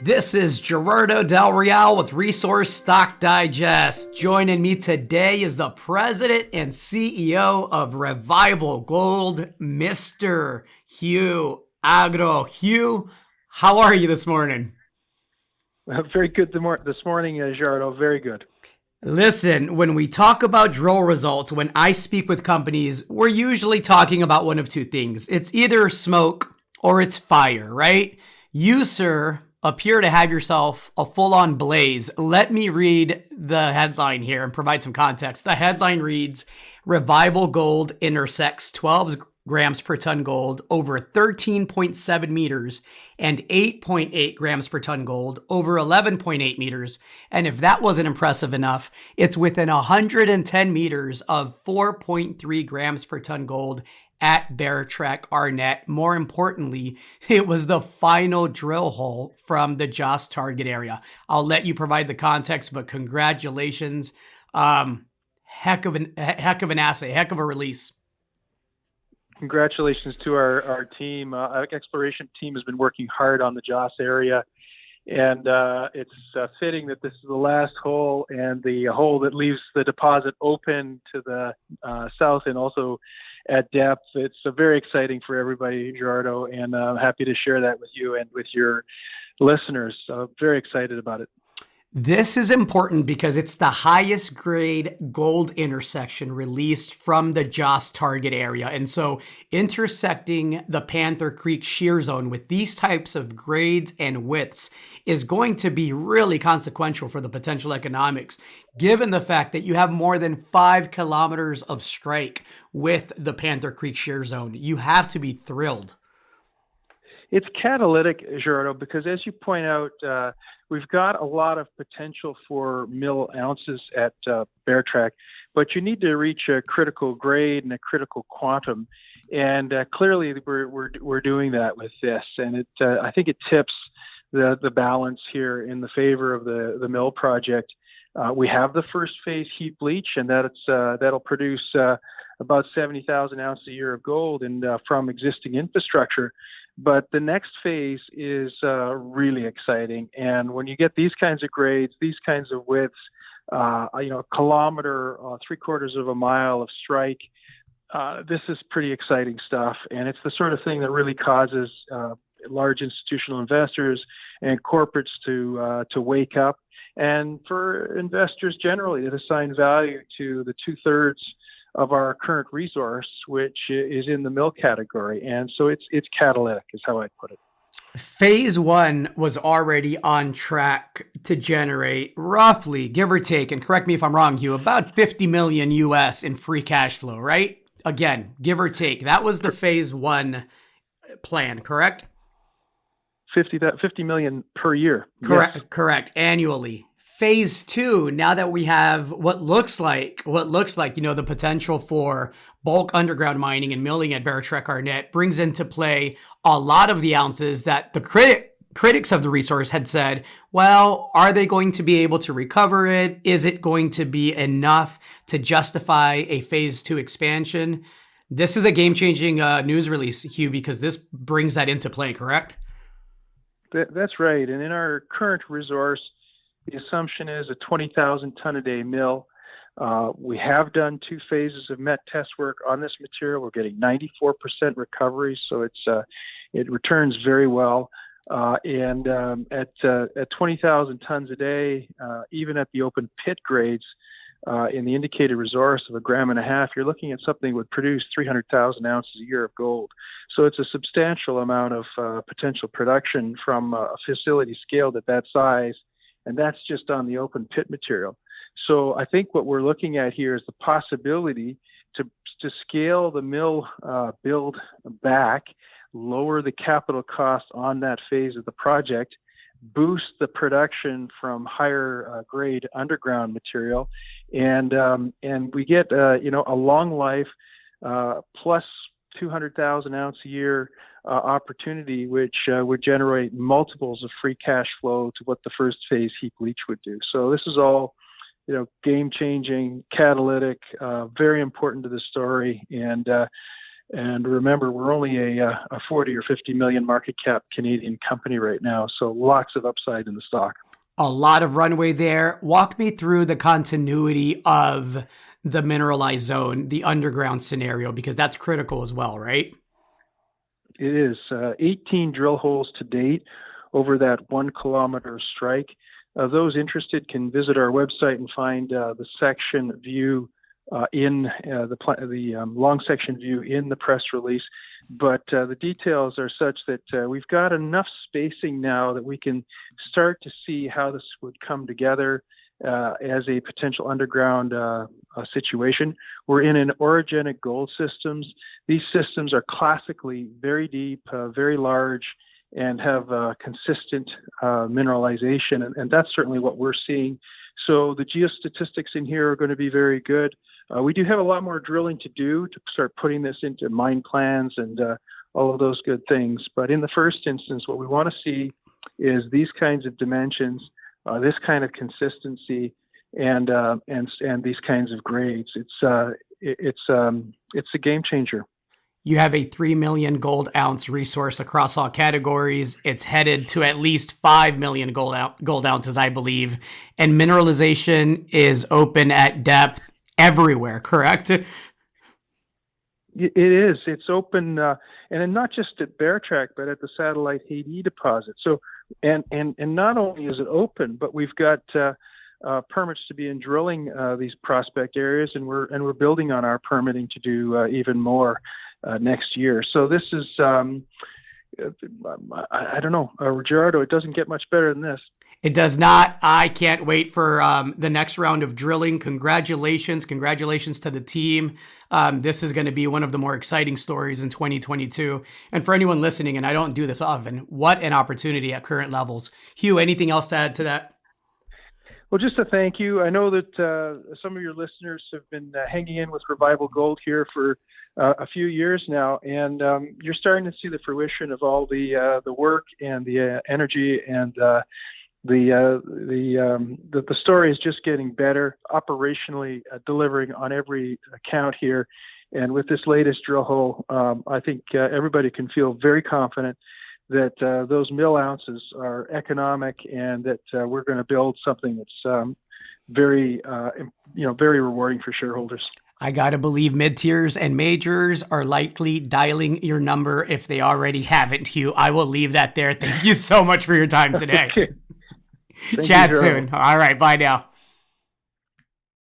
This is Gerardo Del Real with Resource Stock Digest. Joining me today is the president and CEO of Revival Gold, Mr. Hugh Agro. Hugh, how are you this morning? Very good this morning, Gerardo. Very good. Listen, when we talk about drill results, when I speak with companies, we're usually talking about one of two things. It's either smoke or it's fire, right? You, sir, appear to have yourself a full-on blaze. Let me read the headline here and provide some context. The headline reads, Revival Gold intersects 12 grams per ton gold over 13.7 meters and 8.8 grams per ton gold over 11.8 meters. And if that wasn't impressive enough, it's within 110 meters of 4.3 grams per ton gold at Bear Trek Arnett. More importantly, it was the final drill hole from the Joss target area. I'll let you provide the context, but congratulations. Heck of an assay, heck of a release. Congratulations to our team. Our exploration team has been working hard on the Joss area, and it's fitting that this is the last hole and the hole that leaves the deposit open to the south and also at depth. It's very exciting for everybody, Gerardo, and I'm happy to share that with you and with your listeners. So very excited about it. This is important because it's the highest grade gold intersection released from the Joss target area. And so intersecting the Panther Creek shear zone with these types of grades and widths is going to be really consequential for the potential economics, given the fact that you have more than 5 kilometers of strike with the Panther Creek shear zone. You have to be thrilled. It's catalytic, Gerardo, because as you point out, we've got a lot of potential for mill ounces at Bear Track, but you need to reach a critical grade and a critical quantum, and clearly we're doing that with this, and I think it tips the balance here in the favor of the mill project. We have the first phase heap leach, and that'll produce about 70,000 ounces a year of gold and from existing infrastructure. But the next phase is really exciting. And when you get these kinds of grades, these kinds of widths, a kilometer, 3/4 of a mile of strike, this is pretty exciting stuff. And it's the sort of thing that really causes large institutional investors and corporates to wake up, and for investors generally to assign value to the 2/3 of our current resource, which is in the mill category. And so it's catalytic is how I put it. Phase one was already on track to generate roughly, give or take, and correct me if I'm wrong, Hugh, about 50 million US in free cash flow, right? Again, give or take. That was the phase one plan, correct? 50 million per year. Correct, Yes. correct, annually. Phase two, now that we have what looks like, the potential for bulk underground mining and milling at Bear Trek Arnett brings into play a lot of the ounces that the critics of the resource had said, well, are they going to be able to recover it? Is it going to be enough to justify a phase two expansion? This is a game-changing news release, Hugh, because this brings that into play, correct? That's right. And in our current resource, the assumption is a 20,000 ton a day mill. We have done 2 phases of met test work on this material. We're getting 94% recovery, so it returns very well. And at 20,000 tons a day, even at the open pit grades, in the indicated resource of 1.5 grams, you're looking at something that would produce 300,000 ounces a year of gold. So it's a substantial amount of potential production from a facility scaled at that size. And that's just on the open pit material. So I think what we're looking at here is the possibility to scale the mill build back, lower the capital cost on that phase of the project, boost the production from higher grade underground material, and we get a long life plus 200,000 ounce a year opportunity, which would generate multiples of free cash flow to what the first phase heap leach would do. So this is all, game changing, catalytic, very important to the story. And And remember, we're only a 40 or 50 million market cap Canadian company right now, so lots of upside in the stock. A lot of runway there. Walk me through the continuity of the mineralized zone, the underground scenario, because that's critical as well, right? It is 18 drill holes to date over that 1 kilometer strike. Those interested can visit our website and find the section view in the long section view in the press release. But the details are such that we've got enough spacing now that we can start to see how this would come together as a potential underground situation. We're in an orogenic gold systems. These systems are classically very deep, very large, and have consistent mineralization, and that's certainly what we're seeing. So the geostatistics in here are going to be very good. We do have a lot more drilling to do to start putting this into mine plans and all of those good things. But in the first instance, what we want to see is these kinds of dimensions, this kind of consistency, and these kinds of grades. It's a game changer. You have a 3 million gold ounce resource across all categories. It's headed to at least 5 million gold ounces, I believe. And mineralization is open at depth everywhere, correct? It is. It's open, and not just at Bear Track, but at the satellite Haiti deposit. So, and not only is it open, but we've got permits to be in drilling these prospect areas, and we're building on our permitting to do even more next year. So this is, I don't know, Gerardo, it doesn't get much better than this. It does not. I can't wait for the next round of drilling. Congratulations. Congratulations to the team. This is going to be one of the more exciting stories in 2022. And for anyone listening, and I don't do this often, what an opportunity at current levels. Hugh, anything else to add to that? Well, just a thank you. I know that some of your listeners have been hanging in with Revival Gold here for a few years now, and you're starting to see the fruition of all the work and the energy, and the story is just getting better operationally, delivering on every account here. And with this latest drill hole, I think everybody can feel very confident that those mill ounces are economic, and that we're going to build something that's very rewarding for shareholders. I got to believe mid-tiers and majors are likely dialing your number if they already haven't, Hugh. I will leave that there. Thank you so much for your time today. Okay. Chat soon. All right. Bye now.